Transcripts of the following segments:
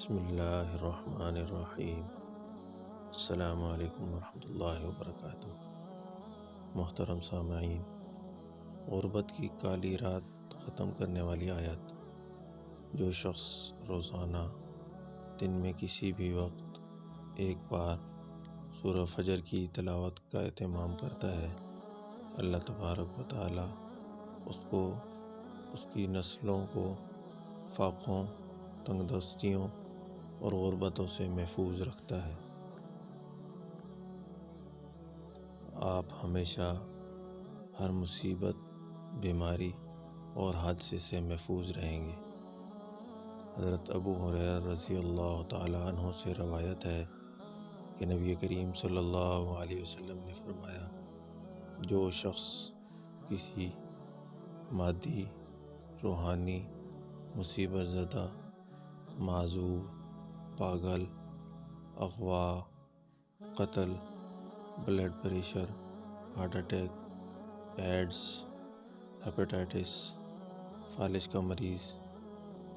بسم اللہ الرحمن الرحیم۔ السلام علیکم ورحمۃ اللہ وبرکاتہ۔ محترم سامعین، غربت کی کالی رات ختم کرنے والی آیت۔ جو شخص روزانہ دن میں کسی بھی وقت ایک بار سورہ فجر کی تلاوت کا اہتمام کرتا ہے، اللہ تبارک و تعالی اس کو، اس کی نسلوں کو فاقوں، تنگ دستیوں اور غربتوں سے محفوظ رکھتا ہے۔ آپ ہمیشہ ہر مصیبت، بیماری اور حادثے سے محفوظ رہیں گے۔ حضرت ابو ہریرہ رضی اللہ تعالیٰ عنہ سے روایت ہے کہ نبی کریم صلی اللہ علیہ وسلم نے فرمایا، جو شخص کسی مادی، روحانی مصیبت زدہ، معذور، پاگل، اغوا، قتل، blood pressure, heart attack, AIDS, hepatitis, فالج کا مریض،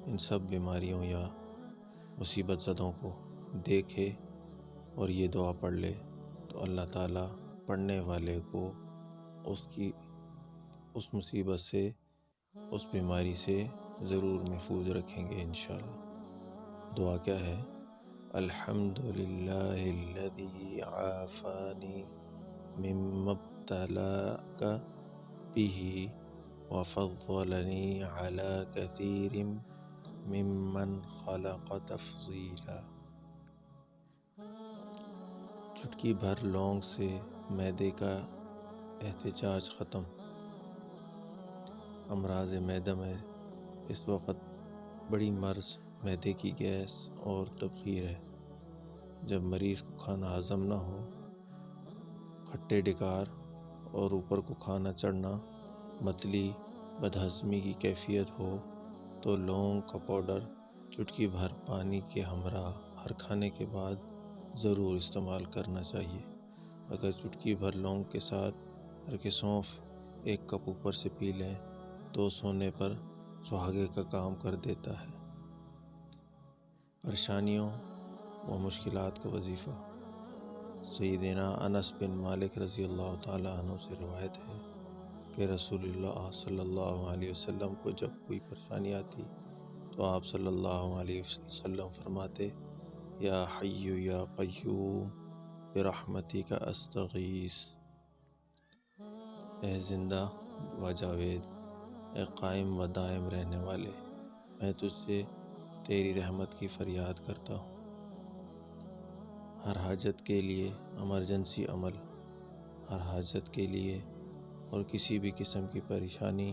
ان سب بیماریوں یا مصیبت زدوں کو دیکھے اور یہ دعا پڑھ لے تو اللہ تعالیٰ پڑھنے والے کو اس مصیبت سے، اس بیماری سے ضرور محفوظ رکھیں گے انشاءاللہ۔ دعا کیا ہے؟ الحمدللہ الذی عافانی مما ابتلاک به وفضلنی علی کثیر ممن خلق تفضیلا۔ چٹکی بھر لونگ سے معدے کا احتجاج ختم۔ امراض معدہ میں اس وقت بڑی مرض معدے کی گیس اور تبخیر ہے۔ جب مریض کو کھانا ہضم نہ ہو، کھٹے ڈکار اور اوپر کو کھانا چڑھنا، متلی، بدہضمی کی کیفیت ہو تو لونگ کا پاؤڈر چٹکی بھر پانی کے ہمراہ ہر کھانے کے بعد ضرور استعمال کرنا چاہیے۔ اگر چٹکی بھر لونگ کے ساتھ ہلکے سونف 1 کپ اوپر سے پی لیں تو سونے پر سہاگے کا کام کر دیتا ہے۔ پریشانیوں و مشکلات کا وظیفہ۔ سیدنا انس بن مالک رضی اللہ تعالیٰ عنہ سے روایت ہے کہ رسول اللہ صلی اللہ علیہ وسلم کو جب کوئی پریشانی آتی تو آپ صلی اللہ علیہ وسلم فرماتے، یا حی یا قیوم برحمتک استغیث۔ اے زندہ و جاوید، اے قائم و دائم رہنے والے، میں تجھ سے تیری رحمت کی فریاد کرتا ہوں۔ ہر حاجت کے لیے ایمرجنسی عمل، ہر حاجت کے لیے اور کسی بھی قسم کی پریشانی،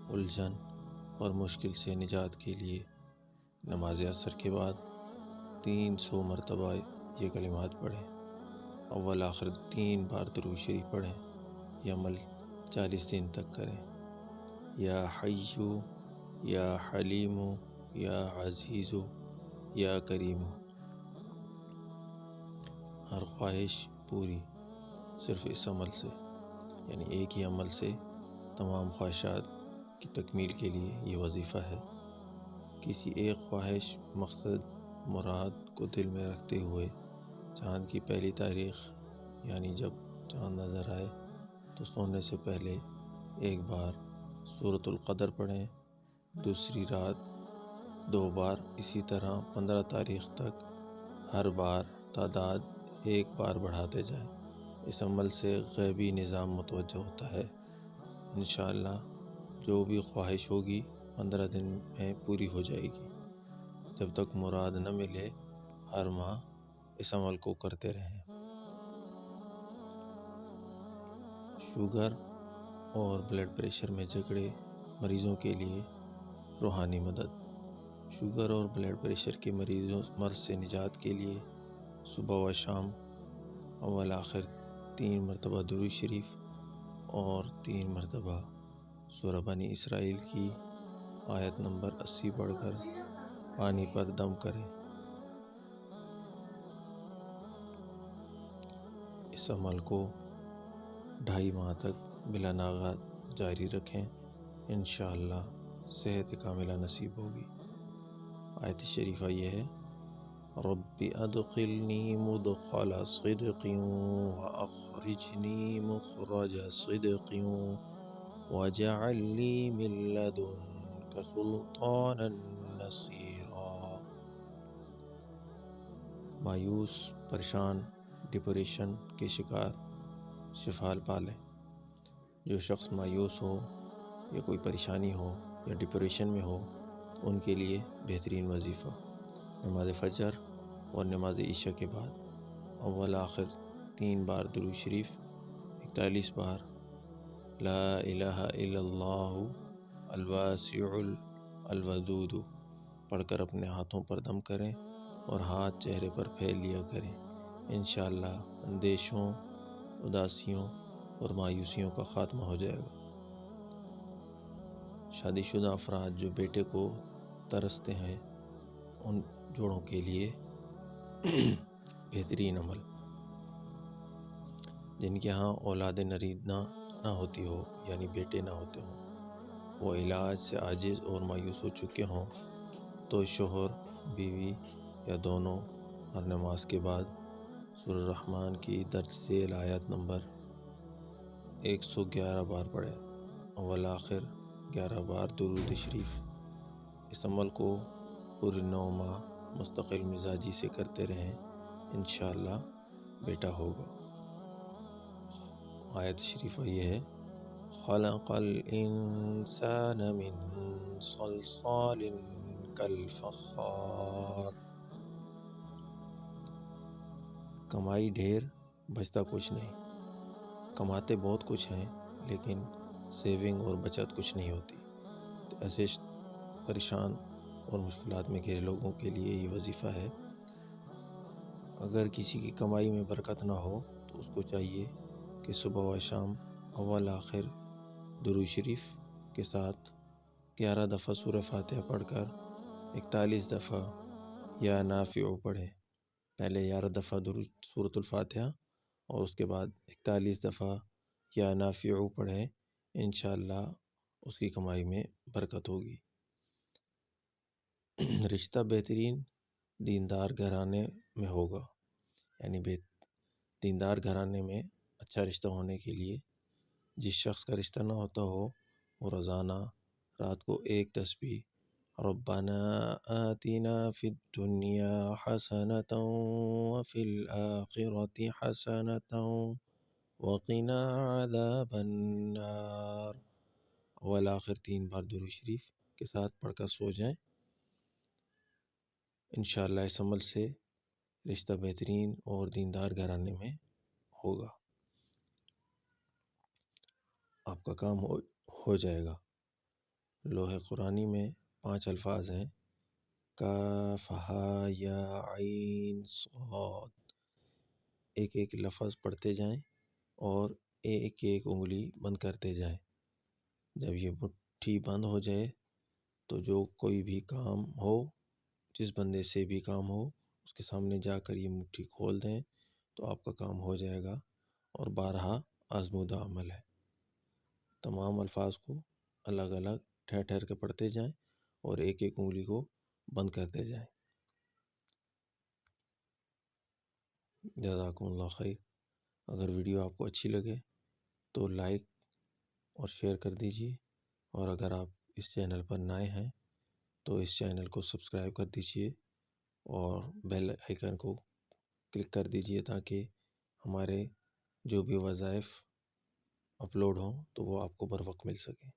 الجھن اور مشکل سے نجات کے لیے نماز عصر کے بعد 300 مرتبہ یہ کلمات پڑھیں۔ اول آخر 3 بار درود شریف پڑھیں۔ یہ عمل 40 دن تک کریں۔ یا حیّ یا حلیم یا عزیز یا کریم۔ ہر خواہش پوری صرف اس عمل سے، یعنی ایک ہی عمل سے تمام خواہشات کی تکمیل کے لیے یہ وظیفہ ہے۔ کسی ایک خواہش، مقصد، مراد کو دل میں رکھتے ہوئے چاند کی پہلی تاریخ، یعنی جب چاند نظر آئے تو سونے سے پہلے 1 بار سورۃ القدر پڑھیں، دوسری رات 2 بار، اسی طرح 15 تاریخ تک ہر بار تعداد 1 بار بڑھاتے جائیں۔ اس عمل سے غیبی نظام متوجہ ہوتا ہے۔ انشاءاللہ جو بھی خواہش ہوگی 15 دن میں پوری ہو جائے گی۔ جب تک مراد نہ ملے ہر ماہ اس عمل کو کرتے رہیں۔ شوگر اور بلڈ پریشر میں جکڑے مریضوں کے لیے روحانی مدد۔ شوگر اور بلڈ پریشر کے مریضوں مرض سے نجات کے لیے صبح و شام اول آخر 3 مرتبہ درود شریف اور 3 مرتبہ سورہ بنی اسرائیل کی آیت نمبر 80 پڑھ کر پانی پر دم کریں۔ اس عمل کو 2.5 ماہ تک بلا ناغہ جاری رکھیں، انشاءاللہ صحت کاملہ نصیب ہوگی۔ آیت شریفہ یہ ہے، رب أدخلني مدخل صدق وأخرجني مخرج صدق واجعل لي من لدنك سلطانا نصيرا۔ مایوس، پریشان، ڈپریشن کے شکار شفال پالیں۔ جو شخص مایوس ہو یا کوئی پریشانی ہو یا ڈپریشن میں ہو ان کے لیے بہترین وظیفہ نماز فجر اور نماز عشاء کے بعد اول آخر 3 بار درود شریف، 41 بار لا الہ الا اللہ الواسع الودود پڑھ کر اپنے ہاتھوں پر دم کریں اور ہاتھ چہرے پر پھیل لیا کریں۔ انشاءاللہ اندیشوں، اداسیوں اور مایوسیوں کا خاتمہ ہو جائے گا۔ شادی شدہ افراد جو بیٹے کو ترستے ہیں ان جوڑوں کے لیے بہترین عمل، جن کے ہاں اولاد نریدہ نہ ہوتی ہو یعنی بیٹے نہ ہوتے ہوں، وہ علاج سے عاجز اور مایوس ہو چکے ہوں تو شوہر، بیوی یا دونوں ہر نماز کے بعد سورہ الرحمن کی درج ذیل آیت نمبر 111 بار پڑھیں۔ اول آخر 11 بار درود شریف۔ اس عمل کو پورے 9 ماہ مستقل مزاجی سے کرتے رہیں، انشاءاللہ بیٹا ہوگا۔ آیت شریفہ یہ ہے: خلق الانسان من صلصال کالفخار۔ کمائی ڈھیر، بچتا کچھ نہیں۔ کماتے بہت کچھ ہیں لیکن سیونگ اور بچت کچھ نہیں ہوتی۔ تو ایسے پریشان اور مشکلات میں گھرے لوگوں کے لیے یہ وظیفہ ہے۔ اگر کسی کی کمائی میں برکت نہ ہو تو اس کو چاہیے کہ صبح و شام اول آخر درود شریف کے ساتھ 11 دفعہ سورہ فاتحہ پڑھ کر 41 دفعہ یا نافع پڑھے۔ پہلے 11 دفعہ درود سورۃ الفاتحہ اور اس کے بعد 41 دفعہ یا نافع پڑھیں، انشاءاللہ اس کی کمائی میں برکت ہوگی۔ رشتہ بہترین دیندار گھرانے میں ہوگا، یعنی دیندار گھرانے میں اچھا رشتہ ہونے کے لیے جس شخص کا رشتہ نہ ہوتا ہو وہ روزانہ رات کو ایک تسبیح ربنا آتنا فی الدنیا حسنۃ وفی الآخرۃ حسنۃ وقنا عذاب النار اول آخر 3 بار درود شریف کے ساتھ پڑھ کر سو جائیں۔ انشاءاللہ اس عمل سے رشتہ بہترین اور دیندار گھرانے میں ہوگا، آپ کا کام ہو جائے گا۔ لوح قرآنی میں 5 الفاظ ہیں: کاف ہا یا عین صاد۔ ایک ایک لفظ پڑھتے جائیں اور ایک ایک انگلی بند کرتے جائیں۔ جب یہ مٹھی بند ہو جائے تو جو کوئی بھی کام ہو، جس بندے سے بھی کام ہو، اس کے سامنے جا کر یہ مٹھی کھول دیں تو آپ کا کام ہو جائے گا، اور بارہا آزمودہ عمل ہے۔ تمام الفاظ کو الگ الگ ٹھہر ٹھہر کے پڑھتے جائیں اور ایک ایک انگلی کو بند کرتے جائیں۔ جزاکم اللہ خیر۔ اگر ویڈیو آپ کو اچھی لگے تو لائک اور شیئر کر دیجیے، اور اگر آپ اس چینل پر نئے ہیں تو اس چینل کو سبسکرائب کر دیجیے اور بیل آئیکن کو کلک کر دیجیے تاکہ ہمارے جو بھی وظائف اپلوڈ ہوں تو وہ آپ کو بر وقت مل سکیں۔